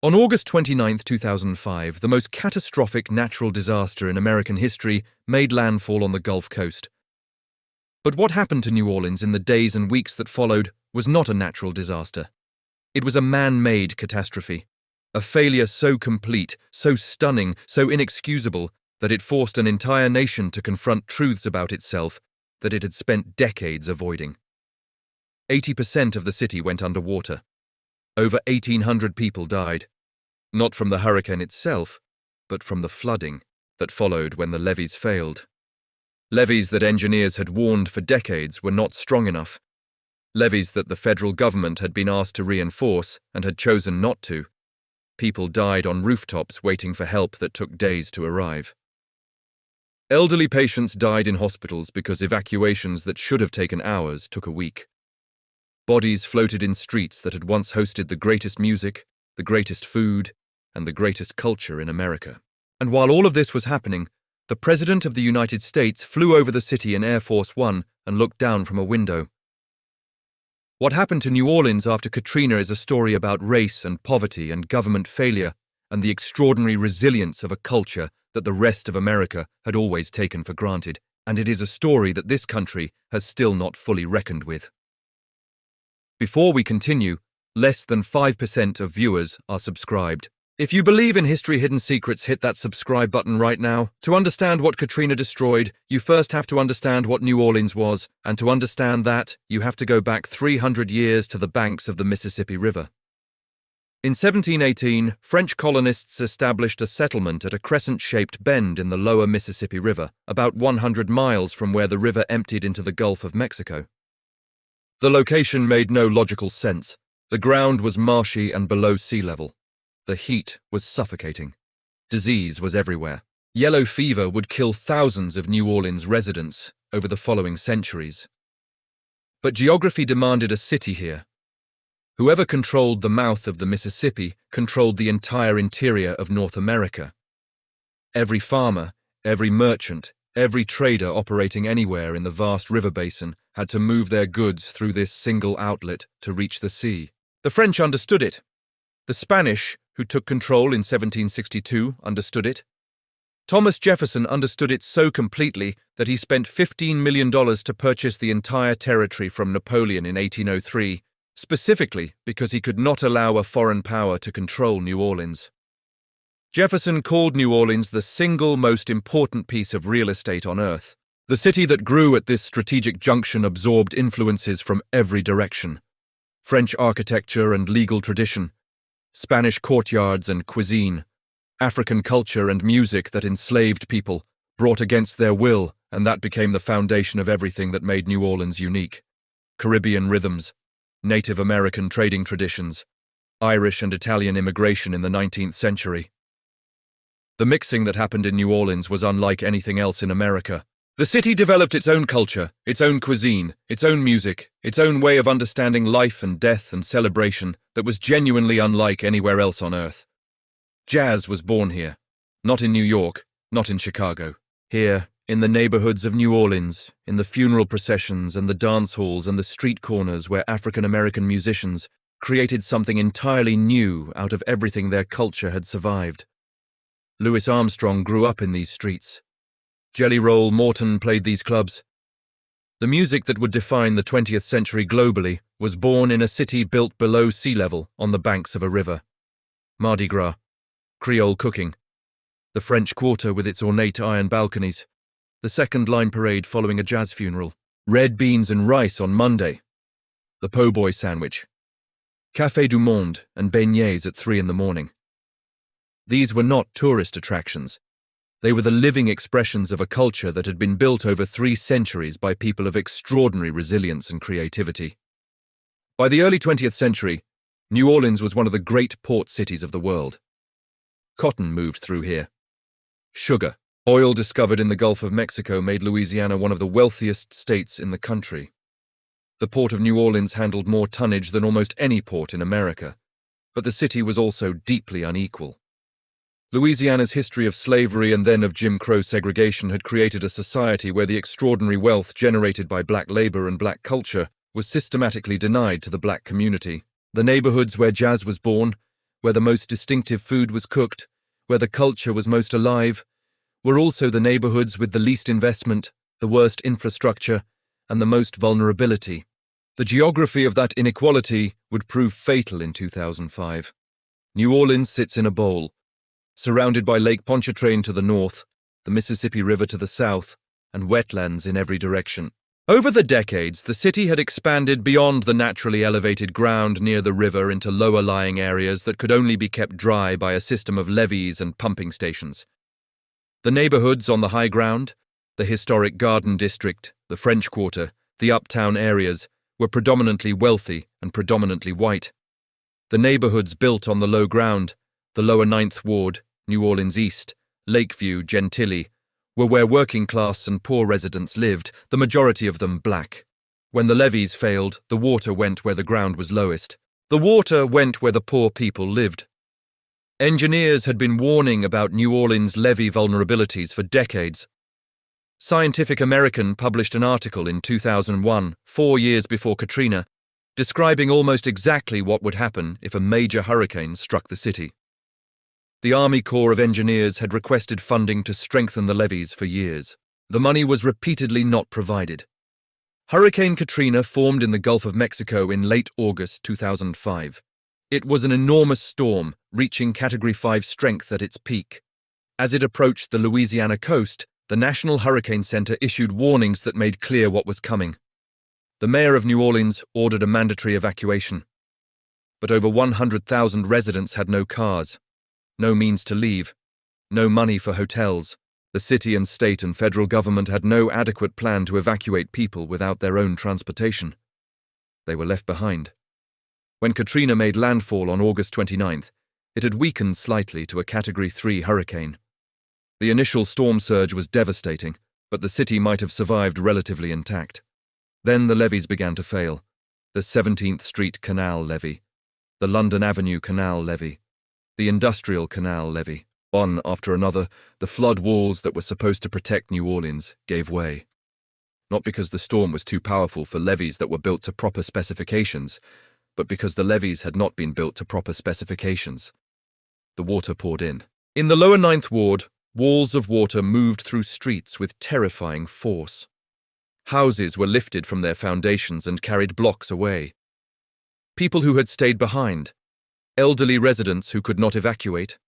On August 29, 2005, the most catastrophic natural disaster in American history made landfall on the Gulf Coast. But what happened to New Orleans in the days and weeks that followed was not a natural disaster. It was a man-made catastrophe, a failure so complete, so stunning, so inexcusable that it forced an entire nation to confront truths about itself that it had spent decades avoiding. 80% of the city went underwater. Over 1,800 people died, not from the hurricane itself, but from the flooding that followed when the levees failed. Levees that engineers had warned for decades were not strong enough. Levees that the federal government had been asked to reinforce and had chosen not to. People died on rooftops waiting for help that took days to arrive. Elderly patients died in hospitals because evacuations that should have taken hours took a week. Bodies floated in streets that had once hosted the greatest music, the greatest food, and the greatest culture in America. And while all of this was happening, the President of the United States flew over the city in Air Force One and looked down from a window. What happened to New Orleans after Katrina is a story about race and poverty and government failure and the extraordinary resilience of a culture that the rest of America had always taken for granted, and it is a story that this country has still not fully reckoned with. Before we continue, less than 5% of viewers are subscribed. If you believe in History Hidden Secrets, hit that subscribe button right now. To understand what Katrina destroyed, you first have to understand what New Orleans was, and to understand that, you have to go back 300 years to the banks of the Mississippi River. In 1718, French colonists established a settlement at a crescent-shaped bend in the lower Mississippi River, about 100 miles from where the river emptied into the Gulf of Mexico. The location made no logical sense. The ground was marshy and below sea level. The heat was suffocating. Disease was everywhere. Yellow fever would kill thousands of New Orleans residents over the following centuries. But geography demanded a city here. Whoever controlled the mouth of the Mississippi controlled the entire interior of North America. Every farmer, every merchant, every trader operating anywhere in the vast river basin had to move their goods through this single outlet to reach the sea. The French understood it. The Spanish, who took control in 1762, understood it. Thomas Jefferson understood it so completely that he spent $15 million to purchase the entire territory from Napoleon in 1803, specifically because he could not allow a foreign power to control New Orleans. Jefferson called New Orleans the single most important piece of real estate on Earth. The city that grew at this strategic junction absorbed influences from every direction: French architecture and legal tradition, Spanish courtyards and cuisine, African culture and music that enslaved people, brought against their will, and that became the foundation of everything that made New Orleans unique. Caribbean rhythms, Native American trading traditions, Irish and Italian immigration in the 19th century. The mixing that happened in New Orleans was unlike anything else in America. The city developed its own culture, its own cuisine, its own music, its own way of understanding life and death and celebration that was genuinely unlike anywhere else on Earth. Jazz was born here, not in New York, not in Chicago. Here, in the neighborhoods of New Orleans, in the funeral processions and the dance halls and the street corners where African-American musicians created something entirely new out of everything their culture had survived. Louis Armstrong grew up in these streets. Jelly Roll Morton played these clubs. The music that would define the 20th century globally was born in a city built below sea level on the banks of a river. Mardi Gras, Creole cooking, the French Quarter with its ornate iron balconies, the second line parade following a jazz funeral, red beans and rice on Monday, the po' boy sandwich, Café du Monde and beignets at 3 a.m. These were not tourist attractions. They were the living expressions of a culture that had been built over 3 centuries by people of extraordinary resilience and creativity. By the early 20th century, New Orleans was one of the great port cities of the world. Cotton moved through here. Sugar, oil discovered in the Gulf of Mexico made Louisiana one of the wealthiest states in the country. The port of New Orleans handled more tonnage than almost any port in America, but the city was also deeply unequal. Louisiana's history of slavery and then of Jim Crow segregation had created a society where the extraordinary wealth generated by black labor and black culture was systematically denied to the black community. The neighborhoods where jazz was born where the most distinctive food was cooked, where the culture was most alive, were also the neighborhoods with the least investment, the worst infrastructure, and the most vulnerability. The geography of that inequality would prove fatal in 2005. New Orleans sits in a bowl, surrounded by Lake Pontchartrain to the north, the Mississippi River to the south, and wetlands in every direction. Over the decades, the city had expanded beyond the naturally elevated ground near the river into lower-lying areas that could only be kept dry by a system of levees and pumping stations. The neighborhoods on the high ground, the historic Garden District, the French Quarter, the uptown areas, were predominantly wealthy and predominantly white. The neighborhoods built on the low ground, the lower Ninth Ward, New Orleans East, Lakeview, Gentilly, were where working class and poor residents lived, the majority of them black. When the levees failed, the water went where the ground was lowest. The water went where the poor people lived. Engineers had been warning about New Orleans levee vulnerabilities for decades. Scientific American published an article in 2001, 4 years before Katrina, describing almost exactly what would happen if a major hurricane struck the city. The Army Corps of Engineers had requested funding to strengthen the levees for years. The money was repeatedly not provided. Hurricane Katrina formed in the Gulf of Mexico in late August 2005. It was an enormous storm, reaching Category 5 strength at its peak. As it approached the Louisiana coast, the National Hurricane Center issued warnings that made clear what was coming. The mayor of New Orleans ordered a mandatory evacuation. But over 100,000 residents had no cars, no means to leave, no money for hotels. The city and state and federal government had no adequate plan to evacuate people without their own transportation. They were left behind. When Katrina made landfall on August 29th, it had weakened slightly to a Category 3 hurricane. The initial storm surge was devastating, but the city might have survived relatively intact. Then the levees began to fail. The 17th Street Canal levee, the London Avenue Canal levee, the Industrial Canal levee. One after another, the flood walls that were supposed to protect New Orleans gave way. Not because the storm was too powerful for levees that were built to proper specifications, but because the levees had not been built to proper specifications. The water poured in. In the lower Ninth Ward, walls of water moved through streets with terrifying force. Houses were lifted from their foundations and carried blocks away. People who had stayed behind, elderly residents who could not evacuate,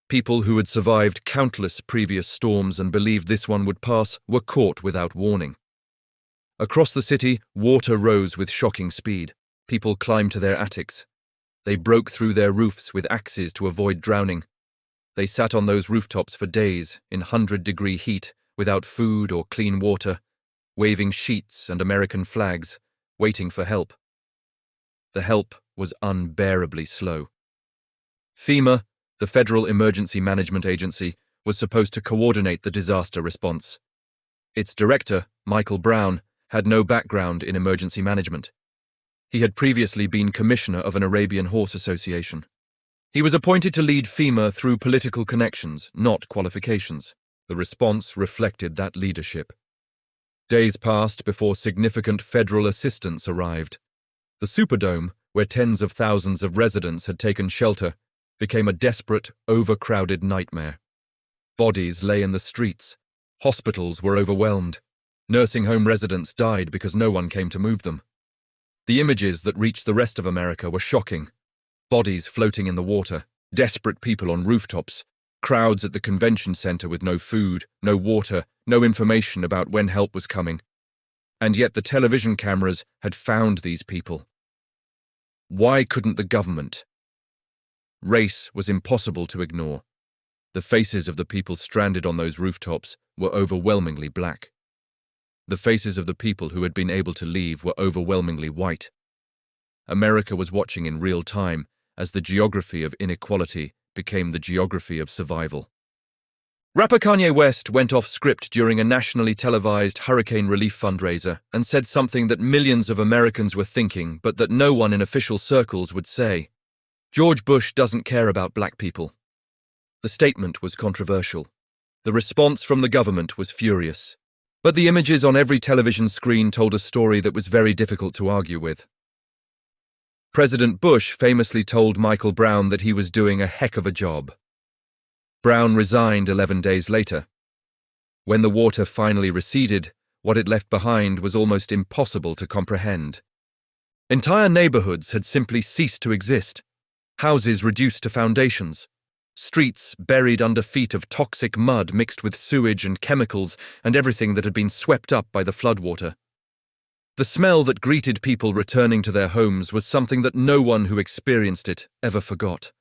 people who had survived countless previous storms and believed this one would pass were caught without warning. Across the city, water rose with shocking speed. People climbed to their attics. They broke through their roofs with axes to avoid drowning. They sat on those rooftops for days in 100-degree heat without food or clean water, waving sheets and American flags, waiting for help. The help was unbearably slow. FEMA, the Federal Emergency Management Agency, was supposed to coordinate the disaster response. Its director, Michael Brown, had no background in emergency management. He had previously been commissioner of an Arabian horse association. He was appointed to lead FEMA through political connections, not qualifications. The response reflected that leadership. Days passed before significant federal assistance arrived. The Superdome, where tens of thousands of residents had taken shelter, became a desperate, overcrowded nightmare. Bodies lay in the streets. Hospitals were overwhelmed. Nursing home residents died because no one came to move them. The images that reached the rest of America were shocking. Bodies floating in the water, desperate people on rooftops, crowds at the convention center with no food, no water, no information about when help was coming. And yet the television cameras had found these people. Why couldn't the government? Race was impossible to ignore. The faces of the people stranded on those rooftops were overwhelmingly black. The faces of the people who had been able to leave were overwhelmingly white. America was watching in real time as the geography of inequality became the geography of survival. Rapper Kanye West went off script during a nationally televised hurricane relief fundraiser and said something that millions of Americans were thinking but that no one in official circles would say. George Bush doesn't care about black people. The statement was controversial. The response from the government was furious. But the images on every television screen told a story that was very difficult to argue with. President Bush famously told Michael Brown that he was doing a heck of a job. Brown resigned 11 days later. When the water finally receded, what it left behind was almost impossible to comprehend. Entire neighborhoods had simply ceased to exist, houses reduced to foundations, streets buried under feet of toxic mud mixed with sewage and chemicals and everything that had been swept up by the floodwater. The smell that greeted people returning to their homes was something that no one who experienced it ever forgot.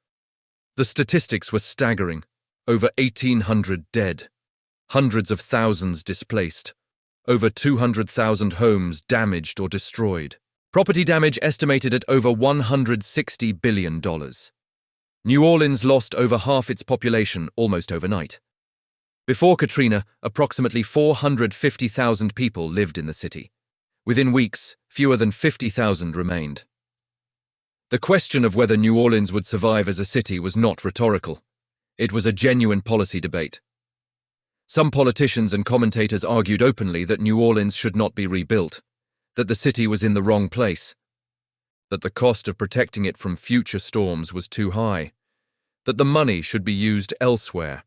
The statistics were staggering: over 1,800 dead, hundreds of thousands displaced, over 200,000 homes damaged or destroyed. Property damage estimated at over $160 billion. New Orleans lost over half its population almost overnight. Before Katrina, approximately 450,000 people lived in the city. Within weeks, fewer than 50,000 remained. The question of whether New Orleans would survive as a city was not rhetorical. It was a genuine policy debate. Some politicians and commentators argued openly that New Orleans should not be rebuilt, that the city was in the wrong place, that the cost of protecting it from future storms was too high, that the money should be used elsewhere.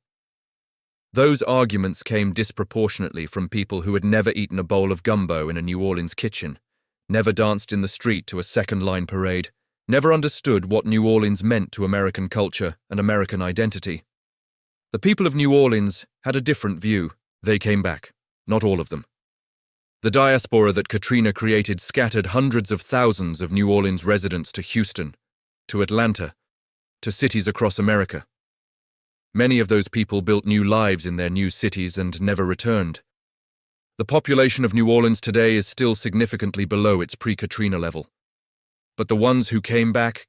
Those arguments came disproportionately from people who had never eaten a bowl of gumbo in a New Orleans kitchen, never danced in the street to a second-line parade, never understood what New Orleans meant to American culture and American identity. The people of New Orleans had a different view. They came back, not all of them. The diaspora that Katrina created scattered hundreds of thousands of New Orleans residents to Houston, to Atlanta, to cities across America. Many of those people built new lives in their new cities and never returned. The population of New Orleans today is still significantly below its pre-Katrina level. But the ones who came back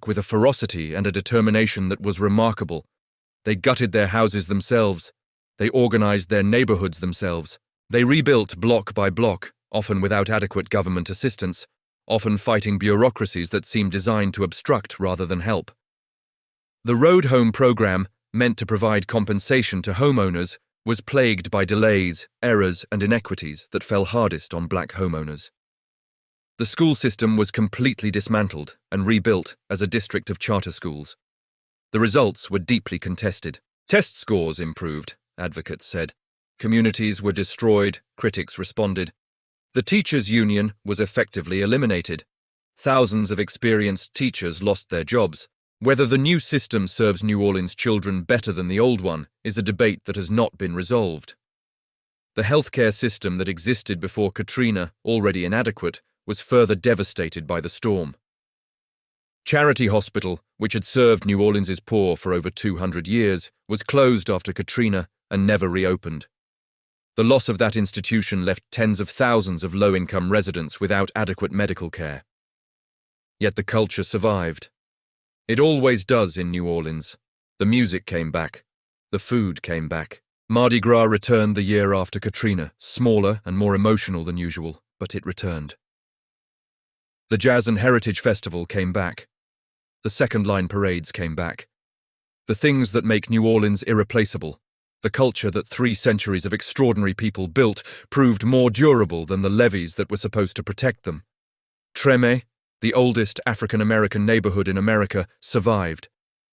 with a ferocity and a determination that was remarkable. They gutted their houses themselves. They organized their neighborhoods themselves. They rebuilt block by block, often without adequate government assistance, often fighting bureaucracies that seemed designed to obstruct rather than help. The Road Home program, meant to provide compensation to homeowners, was plagued by delays, errors, and inequities that fell hardest on black homeowners. The school system was completely dismantled and rebuilt as a district of charter schools. The results were deeply contested. Test scores improved, advocates said. Communities were destroyed, critics responded. The teachers' union was effectively eliminated. Thousands of experienced teachers lost their jobs. Whether the new system serves New Orleans children better than the old one is a debate that has not been resolved. The healthcare system that existed before Katrina, already inadequate, was further devastated by the storm. Charity Hospital, which had served New Orleans' poor for over 200 years, was closed after Katrina and never reopened. The loss of that institution left tens of thousands of low-income residents without adequate medical care. Yet the culture survived. It always does in New Orleans. The music came back. The food came back. Mardi Gras returned the year after Katrina, smaller and more emotional than usual, but it returned. The Jazz and Heritage Festival came back. The second-line parades came back. The things that make New Orleans irreplaceable, the culture that 3 centuries of extraordinary people built, proved more durable than the levees that were supposed to protect them. Treme, the oldest African-American neighborhood in America, survived.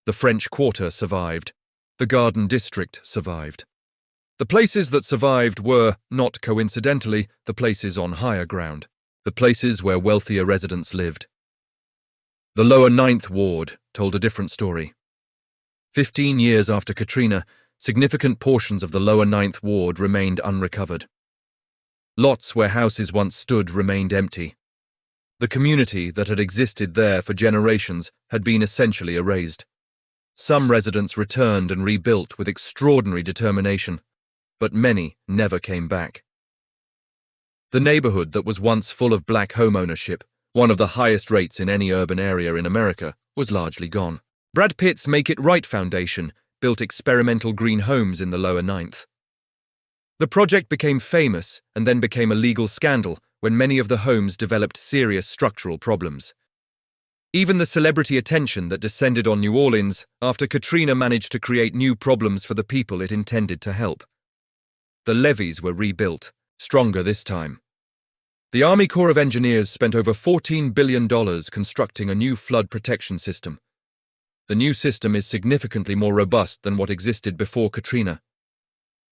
The French Quarter survived. The Garden District survived. The places that survived were, not coincidentally, the places on higher ground, the places where wealthier residents lived. The lower Ninth Ward told a different story. 15 years after Katrina, significant portions of the lower Ninth Ward remained unrecovered. Lots where houses once stood remained empty. The community that had existed there for generations had been essentially erased. Some residents returned and rebuilt with extraordinary determination, but many never came back. The neighborhood that was once full of black homeownership, one of the highest rates in any urban area in America, was largely gone. Brad Pitt's Make It Right Foundation built experimental green homes in the lower Ninth. The project became famous and then became a legal scandal when many of the homes developed serious structural problems. Even the celebrity attention that descended on New Orleans after Katrina managed to create new problems for the people it intended to help. The levees were rebuilt, stronger this time. The Army Corps of Engineers spent over $14 billion constructing a new flood protection system. The new system is significantly more robust than what existed before Katrina.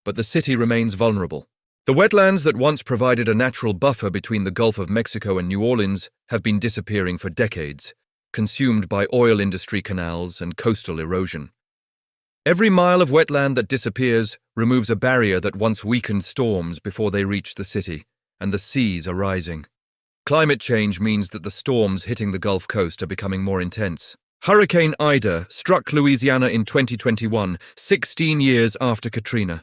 But the city remains vulnerable. The wetlands that once provided a natural buffer between the Gulf of Mexico and New Orleans have been disappearing for decades, consumed by oil industry canals and coastal erosion. Every mile of wetland that disappears removes a barrier that once weakened storms before they reach the city, and the seas are rising. Climate change means that the storms hitting the Gulf Coast are becoming more intense. Hurricane Ida struck Louisiana in 2021, 16 years after Katrina.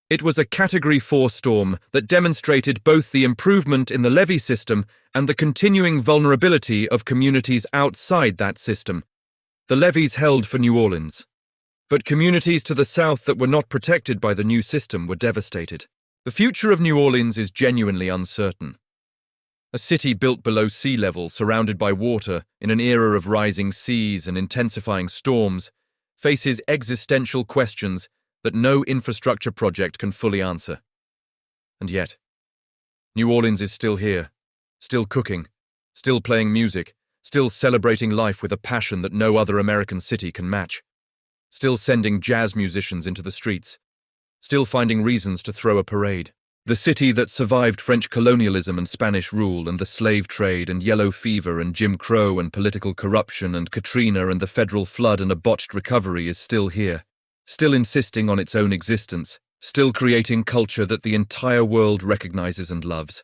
It was a Category 4 storm that demonstrated both the improvement in the levee system and the continuing vulnerability of communities outside that system. The levees held for New Orleans. But communities to the south that were not protected by the new system were devastated. The future of New Orleans is genuinely uncertain. A city built below sea level, surrounded by water, in an era of rising seas and intensifying storms, faces existential questions that no infrastructure project can fully answer. And yet, New Orleans is still here, still cooking, still playing music, still celebrating life with a passion that no other American city can match, still sending jazz musicians into the streets, still finding reasons to throw a parade. The city that survived French colonialism and Spanish rule and the slave trade and yellow fever and Jim Crow and political corruption and Katrina and the federal flood and a botched recovery is still here, still insisting on its own existence, still creating culture that the entire world recognizes and loves.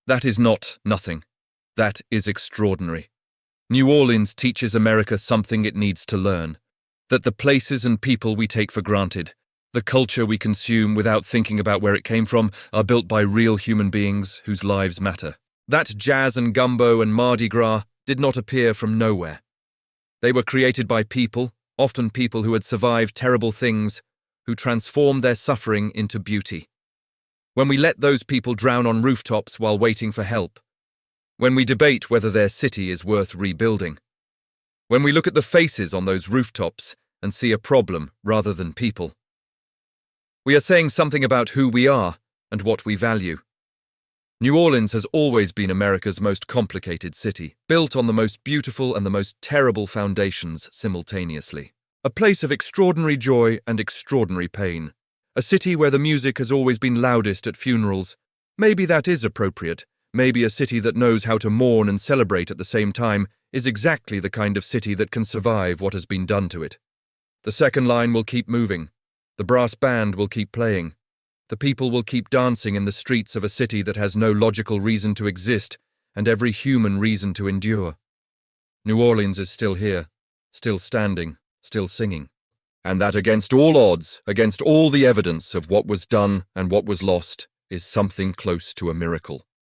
That is not nothing. That is extraordinary. New Orleans teaches America something it needs to learn, that the places and people we take for granted, the culture we consume without thinking about where it came from, are built by real human beings whose lives matter. That jazz and gumbo and Mardi Gras did not appear from nowhere. They were created by people, often people who had survived terrible things, who transformed their suffering into beauty. When we let those people drown on rooftops while waiting for help, when we debate whether their city is worth rebuilding, when we look at the faces on those rooftops and see a problem rather than people, we are saying something about who we are and what we value. New Orleans has always been America's most complicated city, built on the most beautiful and the most terrible foundations simultaneously. A place of extraordinary joy and extraordinary pain. A city where the music has always been loudest at funerals. Maybe that is appropriate. Maybe a city that knows how to mourn and celebrate at the same time is exactly the kind of city that can survive what has been done to it. The second line will keep moving. The brass band will keep playing. The people will keep dancing in the streets of a city that has no logical reason to exist and every human reason to endure. New Orleans is still here, still standing, still singing. And that against all odds, against all the evidence of what was done and what was lost, is something close to a miracle.